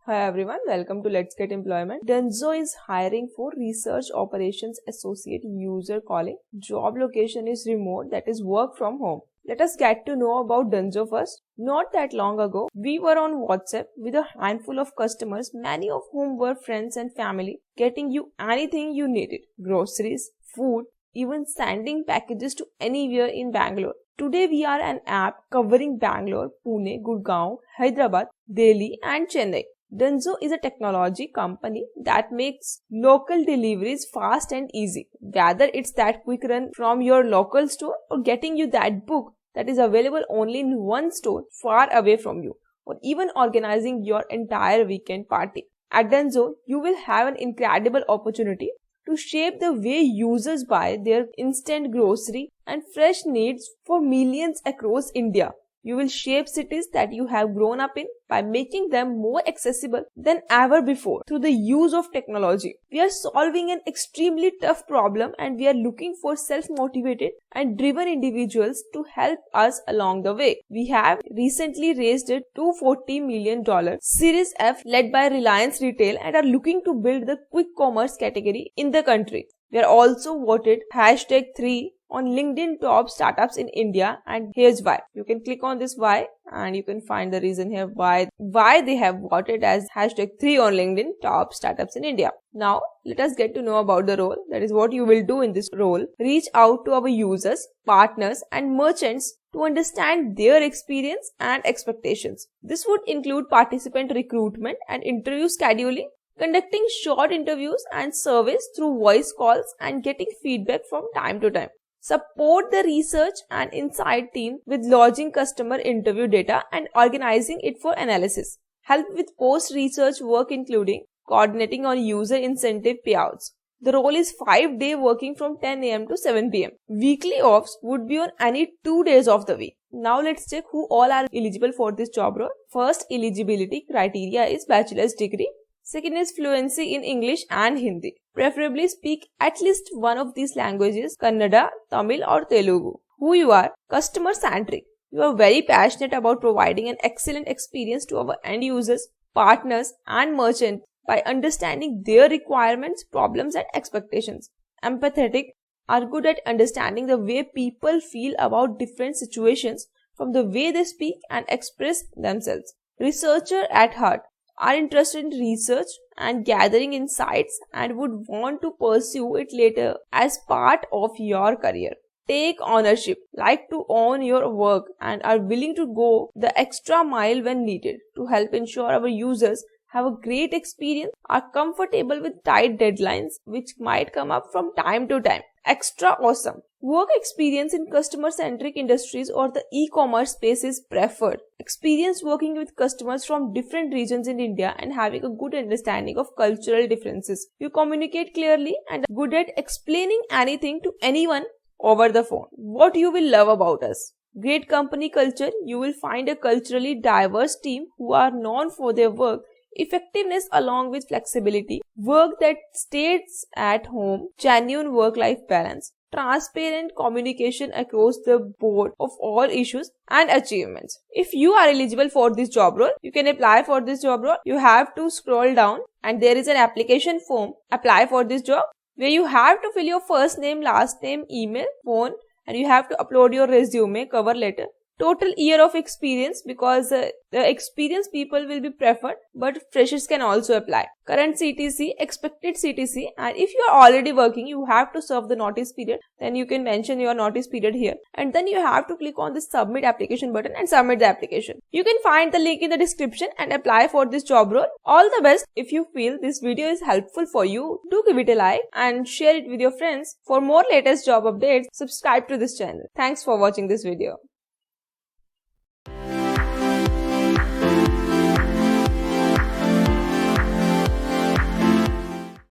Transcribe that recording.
Hi everyone, welcome to Let's Get Employment. DUNZO is hiring for Research Operations Associate user calling. Job location is remote, that is work from home. Let us get to know about DUNZO first. Not that long ago, we were on WhatsApp with a handful of customers, many of whom were friends and family, getting you anything you needed. Groceries, food, even sending packages to anywhere in Bangalore. Today we are an app covering Bangalore, Pune, Gurgaon, Hyderabad, Delhi and Chennai. DUNZO is a technology company that makes local deliveries fast and easy. Whether it's that quick run from your local store or getting you that book that is available only in one store far away from you, or even organizing your entire weekend party. At DUNZO, you will have an incredible opportunity to shape the way users buy their instant grocery and fresh needs for millions across India. You will shape cities that you have grown up in by making them more accessible than ever before through the use of technology. We are solving an extremely tough problem and we are looking for self-motivated and driven individuals to help us along the way. We have recently raised a $240 million Series F led by Reliance Retail and are looking to build the quick commerce category in the country. We are also voted #3 on LinkedIn top startups in India, and here's why. You can click on this why and you can find the reason here why they have voted as #3 on LinkedIn top startups in India. Now let us get to know about the role. That is what you will do in this role. Reach out to our users, partners and merchants to understand their experience and expectations. This would include participant recruitment and interview scheduling, conducting short interviews and surveys through voice calls and getting feedback from time to time. Support the research and insight team with lodging customer interview data and organizing it for analysis. Help with post-research work including coordinating on user incentive payouts. The role is 5-day working from 10 a.m. to 7 p.m. Weekly offs would be on any 2 days of the week. Now let's check who all are eligible for this job role. First eligibility criteria is bachelor's degree. Second is fluency in English and Hindi. Preferably speak at least one of these languages, Kannada, Tamil or Telugu. Who you are? Customer centric. You are very passionate about providing an excellent experience to our end users, partners and merchants by understanding their requirements, problems and expectations. Empathetic, are good at understanding the way people feel about different situations from the way they speak and express themselves. Researcher at heart, are interested in research and gathering insights and would want to pursue it later as part of your career. Take ownership, like to own your work and are willing to go the extra mile when needed to help ensure our users have a great experience, are comfortable with tight deadlines which might come up from time to time. Extra awesome. Work experience in customer-centric industries or the e-commerce space is preferred. Experience working with customers from different regions in India and having a good understanding of cultural differences. You communicate clearly and are good at explaining anything to anyone over the phone. What you will love about us? Great company culture. You will find a culturally diverse team who are known for their work effectiveness along with flexibility, work that stays at home, genuine work-life balance, transparent communication across the board of all issues and achievements. If you are eligible for this job role, you can apply for this job role. You have to scroll down and there is an application form. Apply for this job where you have to fill your first name, last name, email, phone and you have to upload your resume, cover letter. Total year of experience because the experienced people will be preferred but freshers can also apply. Current CTC, expected CTC and if you are already working you have to serve the notice period, then you can mention your notice period here and then you have to click on the submit application button and submit the application. You can find the link in the description and apply for this job role. All the best. If you feel this video is helpful for you, do give it a like and share it with your friends. For more latest job updates, subscribe to this channel. Thanks for watching this video.